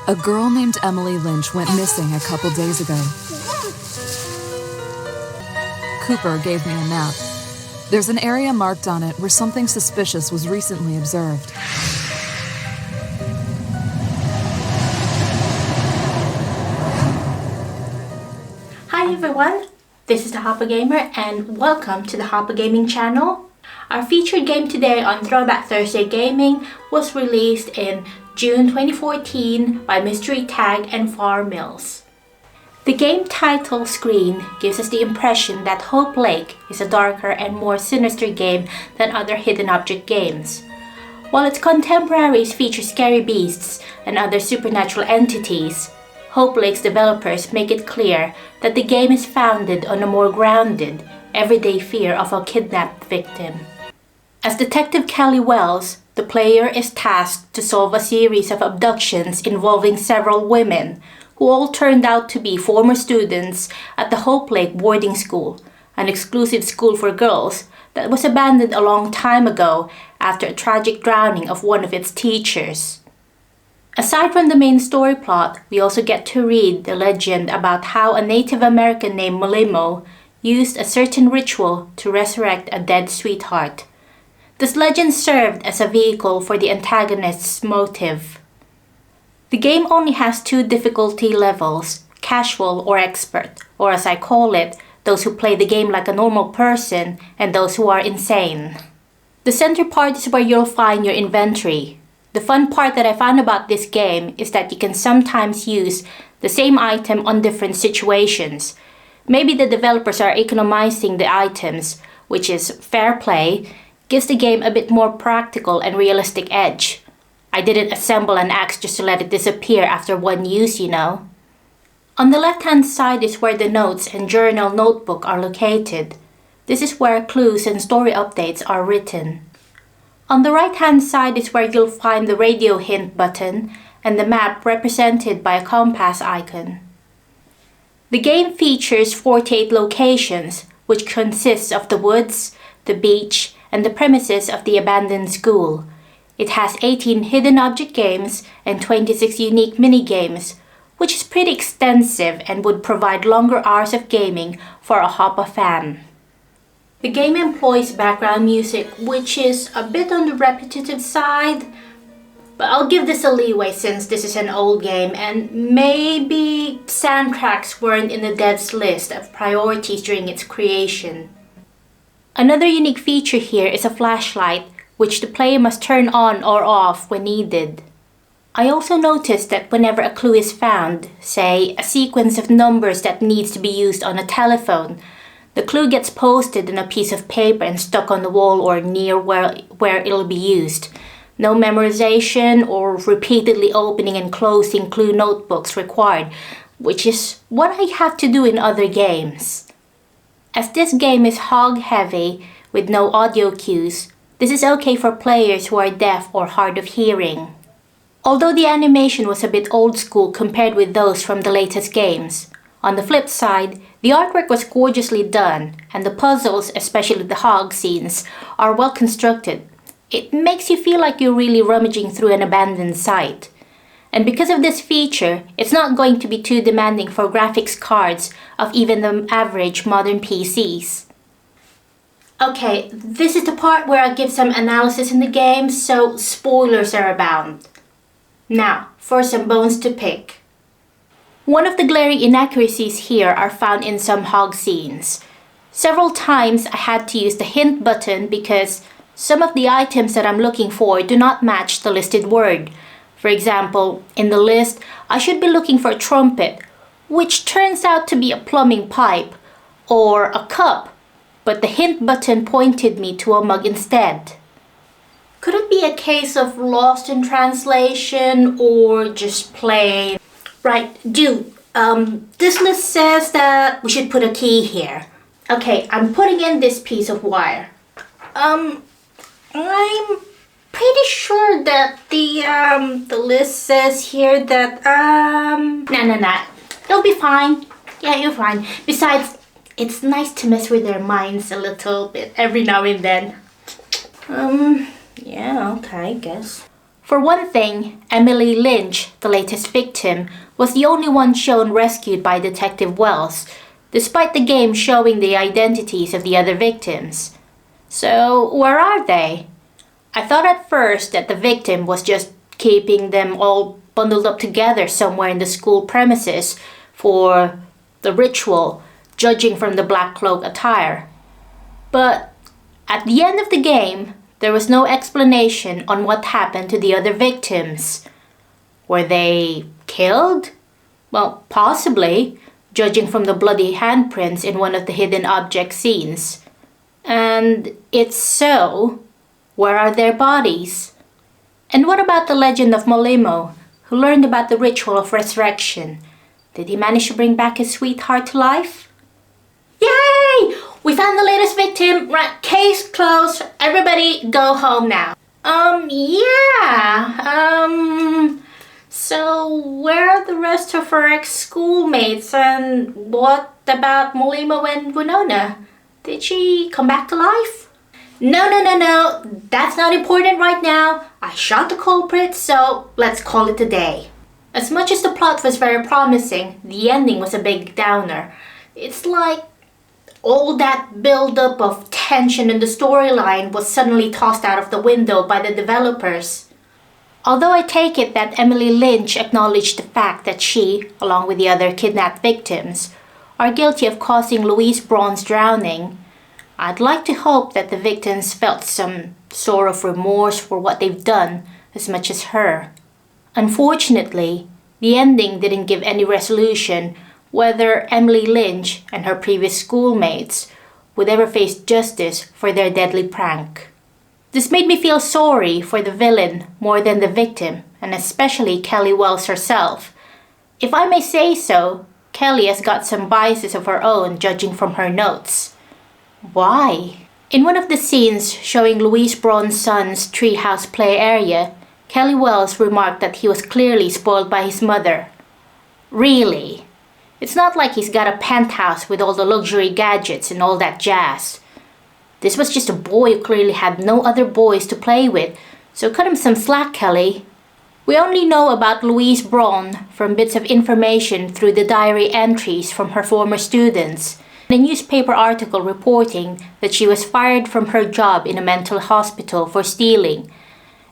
A girl named Emily Lynch went missing a couple days ago. Cooper gave me a map. There's an area marked on it where something suspicious was recently observed. Hi everyone, this is the HOPA Gamer and welcome to the HOPA Gaming Channel. Our featured game today on Throwback Thursday Gaming was released in June 2014 by Mystery Tag and Far Mills. The game title screen gives us the impression that Hope Lake is a darker and more sinister game than other hidden object games. While its contemporaries feature scary beasts and other supernatural entities, Hope Lake's developers make it clear that the game is founded on a more grounded, everyday fear of a kidnapped victim. As Detective Kelly Wells, the player is tasked to solve a series of abductions involving several women who all turned out to be former students at the Hope Lake boarding school, an exclusive school for girls that was abandoned a long time ago after a tragic drowning of one of its teachers. Aside from the main story plot, we also get to read the legend about how a Native American named Mulimo used a certain ritual to resurrect a dead sweetheart. This legend served as a vehicle for the antagonist's motive. The game only has 2 difficulty levels, casual or expert, or as I call it, those who play the game like a normal person and those who are insane. The center part is where you'll find your inventory. The fun part that I found about this game is that you can sometimes use the same item on different situations. Maybe the developers are economizing the items, which is fair play, gives the game a bit more practical and realistic edge. I didn't assemble an axe just to let it disappear after one use, you know. On the left-hand side is where the notes and journal notebook are located. This is where clues and story updates are written. On the right-hand side is where you'll find the radio hint button and the map represented by a compass icon. The game features 48 locations, which consists of the woods, the beach, and the premises of the abandoned school. It has 18 hidden object games and 26 unique mini-games, which is pretty extensive and would provide longer hours of gaming for a HOPA fan. The game employs background music, which is a bit on the repetitive side, but I'll give this a leeway since this is an old game and maybe soundtracks weren't in the devs list of priorities during its creation. Another unique feature here is a flashlight, which the player must turn on or off when needed. I also noticed that whenever a clue is found, say a sequence of numbers that needs to be used on a telephone, the clue gets posted on a piece of paper and stuck on the wall or near where it'll be used. No memorization or repeatedly opening and closing clue notebooks required, which is what I have to do in other games. As this game is hog-heavy with no audio cues, this is okay for players who are deaf or hard of hearing. Although the animation was a bit old school compared with those from the latest games, on the flip side, the artwork was gorgeously done and the puzzles, especially the hog scenes, are well constructed. It makes you feel like you're really rummaging through an abandoned site. And because of this feature, it's not going to be too demanding for graphics cards of even the average modern PCs. Okay, this is the part where I give some analysis in the game, so spoilers are abound. Now, for some bones to pick. One of the glaring inaccuracies here are found in some hog scenes. Several times I had to use the hint button because some of the items that I'm looking for do not match the listed word. For example, in the list, I should be looking for a trumpet, which turns out to be a plumbing pipe, or a cup, but the hint button pointed me to a mug instead. Could it be a case of lost in translation or just plain? Right, dude, this list says that we should put a key here. Okay, I'm putting in this piece of wire. I'm pretty sure that the list says here that nah. It'll be fine. Yeah, you're fine. Besides, it's nice to mess with their minds a little bit every now and then. Yeah, okay, I guess. For one thing, Emily Lynch, the latest victim, was the only one shown rescued by Detective Wells, despite the game showing the identities of the other victims. So, where are they? I thought at first that the victim was just keeping them all bundled up together somewhere in the school premises for the ritual, judging from the black cloak attire. But at the end of the game, there was no explanation on what happened to the other victims. Were they killed? Well, possibly, judging from the bloody handprints in one of the hidden object scenes. And if so, where are their bodies? And what about the legend of Molimo, who learned about the ritual of resurrection? Did he manage to bring back his sweetheart to life? Yay! We found the latest victim. Right, case closed. Everybody go home now. So where are the rest of her ex-schoolmates, and what about Molimo and Winona? Did she come back to life? No. That's not important right now. I shot the culprit, so let's call it a day. As much as the plot was very promising, the ending was a big downer. It's like all that build-up of tension in the storyline was suddenly tossed out of the window by the developers. Although I take it that Emily Lynch acknowledged the fact that she, along with the other kidnapped victims, are guilty of causing Louise Braun's drowning, I'd like to hope that the victims felt some sort of remorse for what they've done as much as her. Unfortunately, the ending didn't give any resolution whether Emily Lynch and her previous schoolmates would ever face justice for their deadly prank. This made me feel sorry for the villain more than the victim, and especially Kelly Wells herself. If I may say so, Kelly has got some biases of her own judging from her notes. Why? In one of the scenes showing Louise Braun's son's treehouse play area, Kelly Wells remarked that he was clearly spoiled by his mother. Really? It's not like he's got a penthouse with all the luxury gadgets and all that jazz. This was just a boy who clearly had no other boys to play with, so cut him some slack, Kelly. We only know about Louise Braun from bits of information through the diary entries from her former students, and a newspaper article reporting that she was fired from her job in a mental hospital for stealing,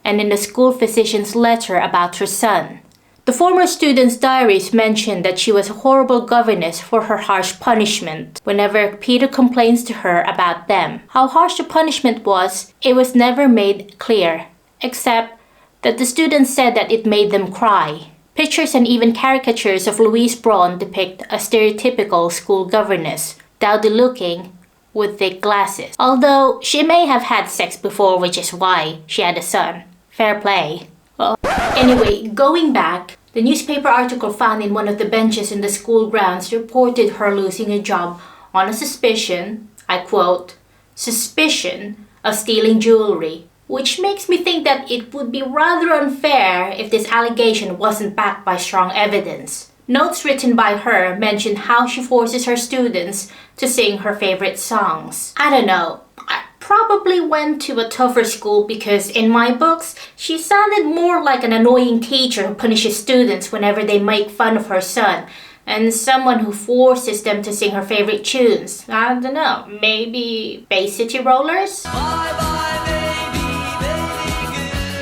and in the school physician's letter about her son. The former student's diaries mentioned that she was a horrible governess for her harsh punishment whenever Peter complains to her about them. How harsh the punishment was, it was never made clear, except that the students said that it made them cry. Pictures and even caricatures of Louise Braun depict a stereotypical school governess, dowdy-looking, with thick glasses. Although she may have had sex before, which is why she had a son. Fair play. Well, anyway, going back, the newspaper article found in one of the benches in the school grounds reported her losing a job on a suspicion, I quote, suspicion of stealing jewelry, which makes me think that it would be rather unfair if this allegation wasn't backed by strong evidence. Notes written by her mention how she forces her students to sing her favorite songs. I don't know. I probably went to a tougher school because in my books, she sounded more like an annoying teacher who punishes students whenever they make fun of her son, and someone who forces them to sing her favorite tunes. I don't know, maybe Bay City Rollers? Bye bye baby,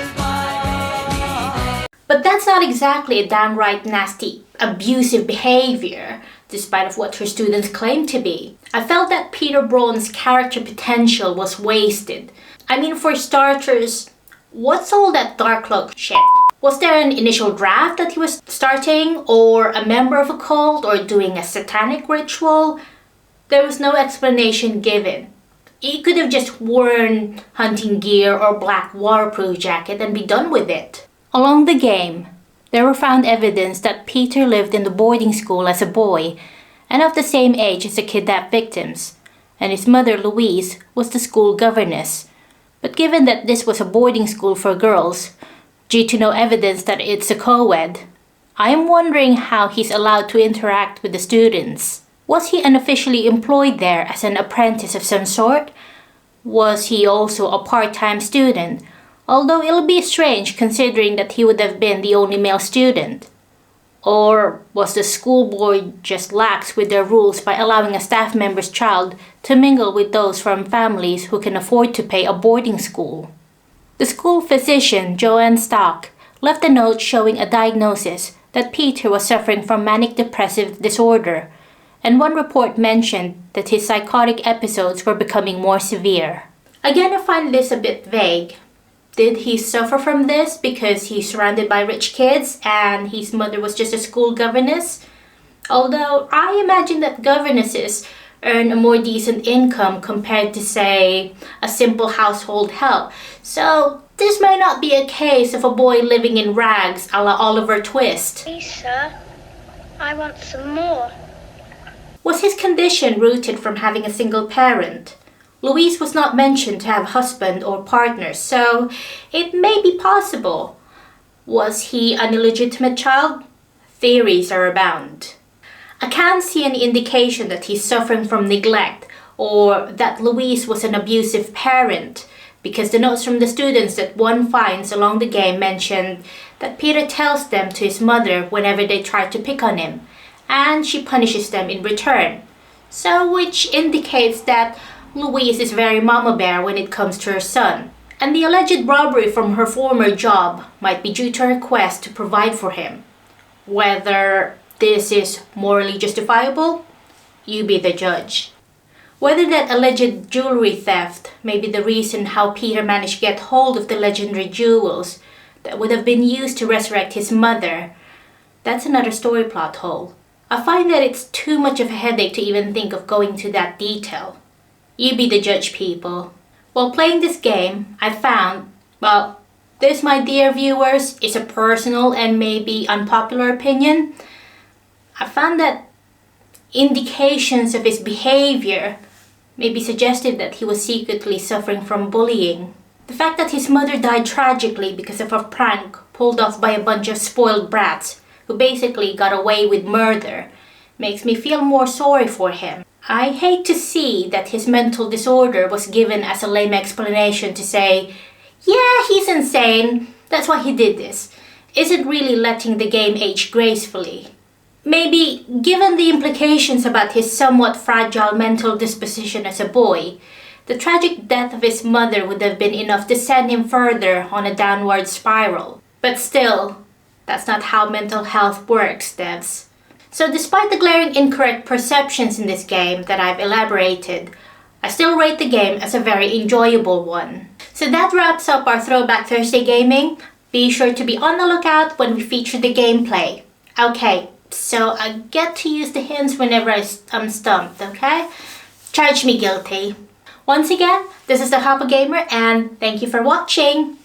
goodbye. But that's not exactly a downright nasty, abusive behavior, despite of what her students claim to be. I felt that Peter Braun's character potential was wasted. I mean, for starters, what's all that dark cloak shit? Was there an initial draft that he was starting, or a member of a cult, or doing a satanic ritual? There was no explanation given. He could have just worn hunting gear or black waterproof jacket and be done with it. Along the game, there were found evidence that Peter lived in the boarding school as a boy and of the same age as the kidnapped victims, and his mother Louise was the school governess. But given that this was a boarding school for girls, due to no evidence that it's a co-ed, I am wondering how he's allowed to interact with the students. Was he unofficially employed there as an apprentice of some sort? Was he also a part-time student? Although it'll be strange considering that he would have been the only male student. Or was the school board just lax with their rules by allowing a staff member's child to mingle with those from families who can afford to pay a boarding school? The school physician, Joanne Stock, left a note showing a diagnosis that Peter was suffering from manic depressive disorder, and one report mentioned that his psychotic episodes were becoming more severe. Again, I find this a bit vague. Did he suffer from this because he's surrounded by rich kids and his mother was just a school governess? Although I imagine that governesses earn a more decent income compared to, say, a simple household help. So this might not be a case of a boy living in rags a la Oliver Twist. Please, sir, I want some more. Was his condition rooted from having a single parent? Louise was not mentioned to have a husband or partner, so it may be possible. Was he an illegitimate child? Theories are abound. I can't see any indication that he's suffering from neglect or that Louise was an abusive parent, because the notes from the students that one finds along the game mentioned that Peter tells them to his mother whenever they try to pick on him, and she punishes them in return. So which indicates that Louise is very mama bear when it comes to her son, and the alleged robbery from her former job might be due to her quest to provide for him. Whether this is morally justifiable, you be the judge. Whether that alleged jewelry theft may be the reason how Peter managed to get hold of the legendary jewels that would have been used to resurrect his mother, that's another story plot hole. I find that it's too much of a headache to even think of going to that detail. You be the judge, people. While playing this game, I found, well, this, my dear viewers, is a personal and maybe unpopular opinion. I found that indications of his behavior may be suggestive that he was secretly suffering from bullying. The fact that his mother died tragically because of a prank pulled off by a bunch of spoiled brats who basically got away with murder makes me feel more sorry for him. I hate to see that his mental disorder was given as a lame explanation to say, yeah, he's insane, that's why he did this, isn't really letting the game age gracefully. Maybe, given the implications about his somewhat fragile mental disposition as a boy, the tragic death of his mother would have been enough to send him further on a downward spiral. But still, that's not how mental health works, devs. So despite the glaring incorrect perceptions in this game that I've elaborated, I still rate the game as a very enjoyable one. So that wraps up our Throwback Thursday Gaming. Be sure to be on the lookout when we feature the gameplay. Okay, so I get to use the hints whenever I'm stumped, okay? Charge me guilty. Once again, this is the HOPA Gamer and thank you for watching.